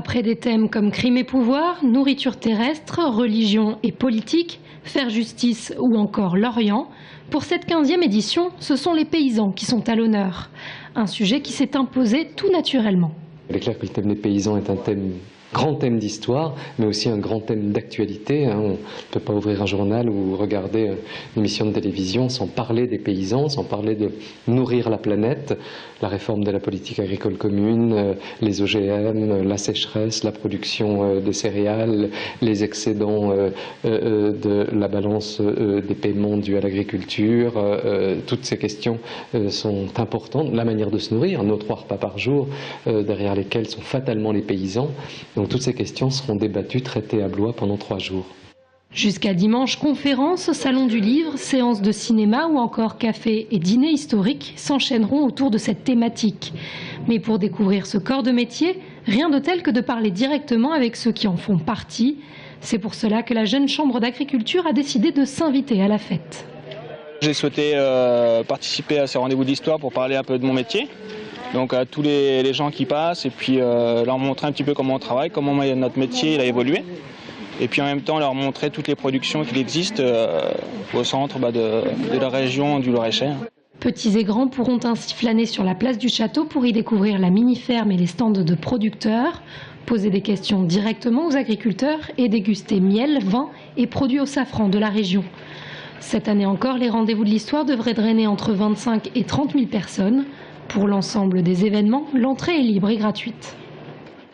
Après des thèmes comme crime et pouvoir, nourriture terrestre, religion et politique, faire justice ou encore l'Orient, pour cette 15e édition, ce sont les paysans qui sont à l'honneur. Un sujet qui s'est imposé tout naturellement. Il est clair que le thème des paysans est un grand thème d'histoire, mais aussi un grand thème d'actualité. On ne peut pas ouvrir un journal ou regarder une émission de télévision sans parler des paysans, sans parler de nourrir la planète, la réforme de la politique agricole commune, les OGM, la sécheresse, la production de céréales, les excédents de la balance des paiements dus à l'agriculture. Toutes ces questions sont importantes. La manière de se nourrir, nos 3 repas par jour, derrière lesquels sont fatalement les paysans. Donc toutes ces questions seront débattues, traitées à Blois pendant 3 jours. Jusqu'à dimanche, conférences, salon du livre, séances de cinéma ou encore café et dîner historiques s'enchaîneront autour de cette thématique. Mais pour découvrir ce corps de métier, rien de tel que de parler directement avec ceux qui en font partie. C'est pour cela que la jeune chambre d'agriculture a décidé de s'inviter à la fête. J'ai souhaité participer à ces rendez-vous d'histoire pour parler un peu de mon métier. Donc à tous les gens qui passent et puis leur montrer un petit peu comment on travaille, comment notre métier il a évolué. Et puis en même temps leur montrer toutes les productions qui existent au centre de la région du Loir-et-Cher. Petits et grands pourront ainsi flâner sur la place du château pour y découvrir la mini-ferme et les stands de producteurs, poser des questions directement aux agriculteurs et déguster miel, vin et produits au safran de la région. Cette année encore, les rendez-vous de l'histoire devraient drainer entre 25 et 30 000 personnes. Pour l'ensemble des événements, l'entrée est libre et gratuite.